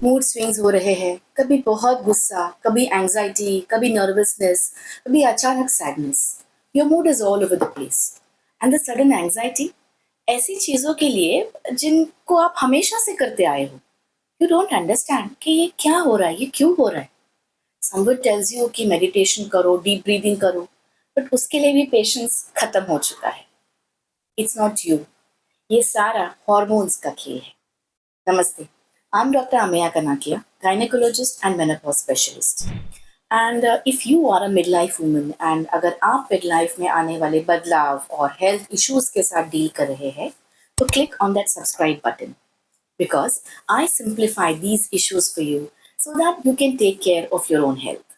Mood swings हो रहे हैं, कभी बहुत गुस्सा, कभी एंजाइटी, कभी नर्वसनेस, कभी अचानक sadness. Your mood is all over the place and the sudden anxiety ऐसी चीजों के लिए जिनको आप हमेशा से करते आए हो। यू डोंट अंडरस्टैंड कि ये क्या हो रहा है, ये क्यों हो रहा है। समवन टेल्स यू कि मेडिटेशन करो, डीप ब्रीदिंग करो, बट उसके लिए भी पेशेंस खत्म हो चुका है। इट्स नॉट यू, ये सारा हॉर्मोन्स का खेल है। Namaste. I'm Dr. Ameya Kanakia, gynecologist and menopause specialist. And if you are a midlife woman and अगर आप midlife में आने वाले बदलाव और health issues के साथ deal कर रहे हैं, तो click on that subscribe button because I simplify these issues for you so that you can take care of your own health.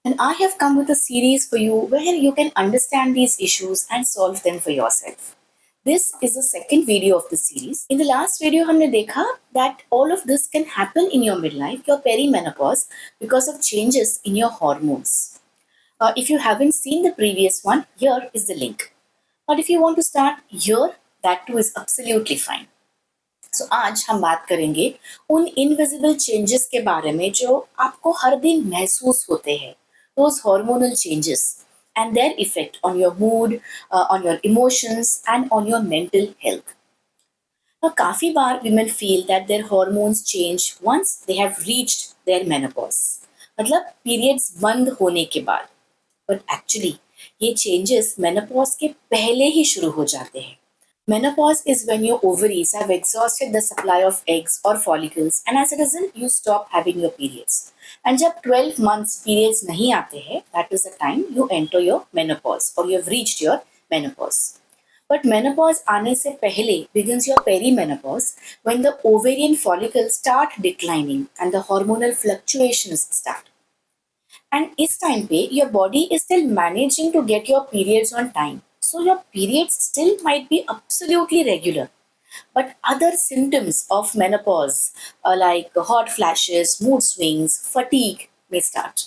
And I have come with a series for you where you can understand these issues and solve them for yourself. This is the second video of the series. In the last video, हमने देखा that all of this can happen in your midlife, your perimenopause, because of changes in your hormones. If you haven't seen the previous one, here is the link. But if you want to start here, that too is absolutely fine. So आज हम बात करेंगे उन invisible changes के बारे में जो आपको हर दिन महसूस होते हैं, those hormonal changes and their effect on your mood, on your emotions and on your mental health. Now, काफी बार women feel that their hormones change once they have reached their menopause. मतलब periods बंद होने के बाद. But actually, ये changes menopause के पहले ही शुरू हो जाते हैं. Menopause is when your ovaries have exhausted the supply of eggs or follicles and as a result you stop having your periods. And जब 12 months periods नहीं आते हैं, that is the time you enter your menopause or you have reached your menopause. But menopause आने से पहले begins your perimenopause when the ovarian follicles start declining and the hormonal fluctuations start. And इस time पे your body is still managing to get your periods on time. So your periods still might be absolutely regular. But other symptoms of menopause, like hot flashes, mood swings, fatigue, may start.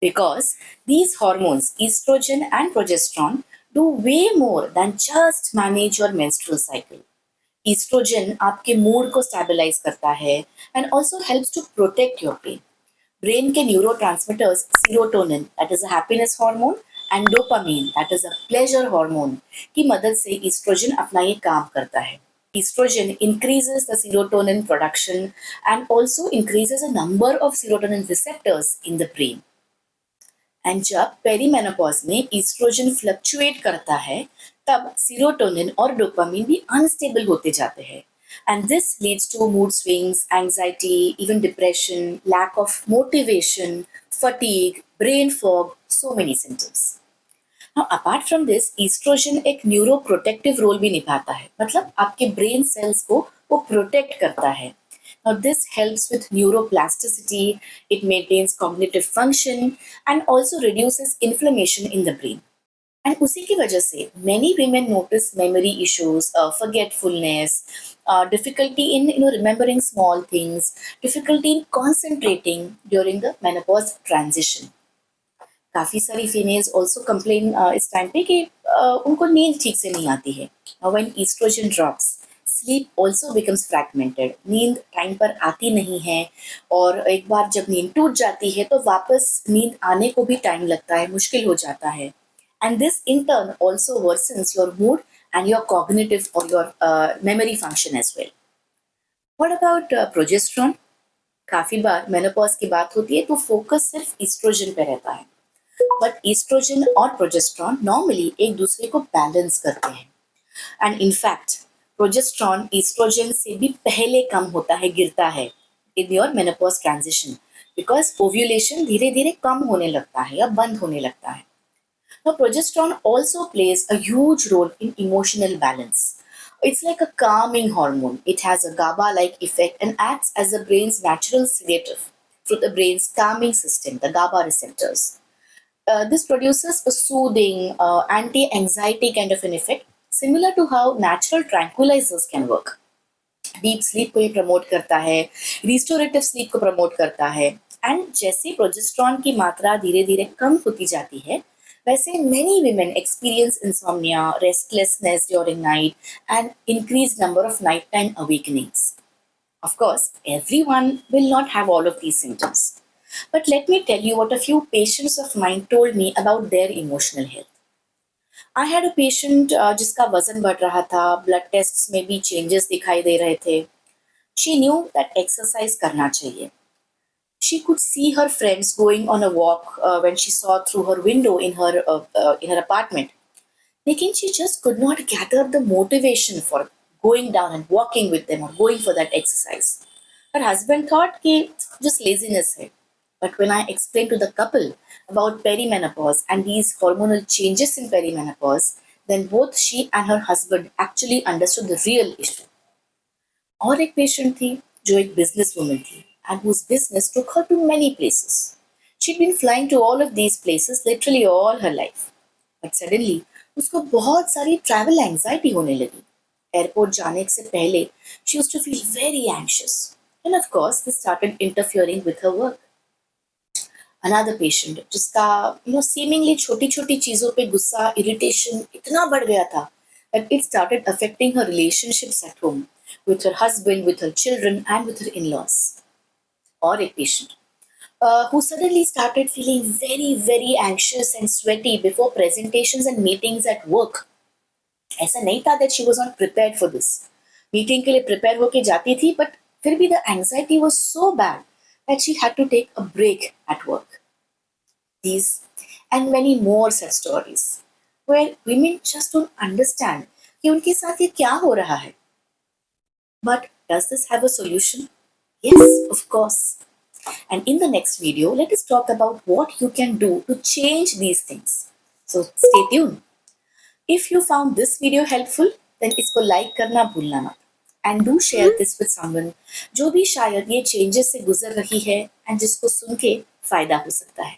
Because these hormones, estrogen and progesterone, do way more than just manage your menstrual cycle. Estrogen आपके mood को stabilise करता है and also helps to protect your pain. Brain के neurotransmitters serotonin that is a happiness hormone and dopamine that is a pleasure hormone की मदद से oestrogen अपना ये काम करता है. Estrogen increases the serotonin production and also increases the number of serotonin receptors in the brain. And जब perimenopause में ईस्ट्रोजन फ्लक्चुएट करता है तब सीरोटोनिन और डोपामिन भी अनस्टेबल होते जाते हैं. And this leads to mood swings, anxiety, even depression, lack of motivation, fatigue, brain fog, so many symptoms. Now, apart from this, estrogen एक न्यूरोप्रोटेक्टिव रोल भी निभाता है. मतलब आपके ब्रेन सेल्स को वो प्रोटेक्ट करता है. Now, this helps with neuroplasticity, it maintains cognitive function, and also reduces inflammation in the brain. And उसी की वजह से many women notice memory issues, forgetfulness, difficulty in remembering small things, difficulty in concentrating during the menopause transition. काफी सारी females also complain इस time पे कि उनको नींद ठीक से नहीं आती है. When oestrogen drops sleep also becomes fragmented. नींद टाइम पर आती नहीं है और एक बार जब नींद टूट जाती है तो वापस नींद आने को भी टाइम लगता है, मुश्किल हो जाता है. And this in turn also worsens your mood and your cognitive और your memory function as well. What about progesterone? काफी बार मेनोपॉज की बात होती है तो फोकस सिर्फ ईस्ट्रोजन पे रहता है. बट ईस्ट्रोजन और प्रोजेस्ट्रॉन नॉर्मली एक दूसरे को बैलेंस करते हैं. एंड इनफैक्ट प्रोजेस्ट्रॉन ईस्ट्रोजन से भी पहले कम होता है, गिरता है in your menopause transition because ovulation धीरे धीरे कम होने लगता है या बंद होने लगता है. Now, progesterone also plays a huge role in emotional balance. It's like a calming hormone. It has a GABA-like effect and acts as the brain's natural sedative through the brain's calming system, the GABA receptors. This produces a soothing, anti-anxiety kind of an effect, similar to how natural tranquilizers can work. Deep sleep को ये promote करता है, restorative sleep को promote करता है. And जैसे progesterone की मात्रा धीरे धीरे कम होती जाती है वैसे many women experience insomnia, restlessness during night and increased number of nighttime awakenings. Of course, everyone will not have all of these symptoms. But let me tell you what a few patients of mine told me about their emotional health. I had a patient जिसका वजन बढ़ रहा था, blood tests में भी changes दिखाई दे रहे थे. She knew that exercise करना चाहिए. She could see her friends going on a walk when she saw through her window in her apartment. Lekin she just could not gather the motivation for going down and walking with them or going for that exercise. Her husband thought कि just laziness है. But when I explained to the couple about perimenopause and these hormonal changes in perimenopause, then both she and her husband actually understood the real issue. और एक patient थी जो एक business woman थी and whose business took her to many places. She'd been flying to all of these places literally all her life. But suddenly उसको बहुत सारी travel anxiety होने लगी. एयरपोर्ट जाने से पहले she used to feel very anxious. And of course, this started interfering with her work. Another patient जिसका seemingly छोटी छोटी चीजों पे गुस्सा इरिटेशन इतना बढ़ गया था that it started affecting her relationships at home with her husband, with her children, and with her in-laws. Or a patient who suddenly started feeling very, very anxious and sweaty before presentations and meetings at work. ऐसा नहीं था that she was not prepared for this. Meeting के लिए prepare होके जाती थी, but फिर भी the anxiety was so bad that she had to take a break at work. These and many more such stories where women just don't understand कि उनके साथ ये क्या हो रहा है. But does this have a solution? Yes, of course. And in the next video, let us talk about what you can do to change these things. So stay tuned. If you found this video helpful, then इसको like करना भूलना मत. And do share this with someone जो भी शायद ये changes से गुजर रही है and जिसको सुन के फायदा हो सकता है.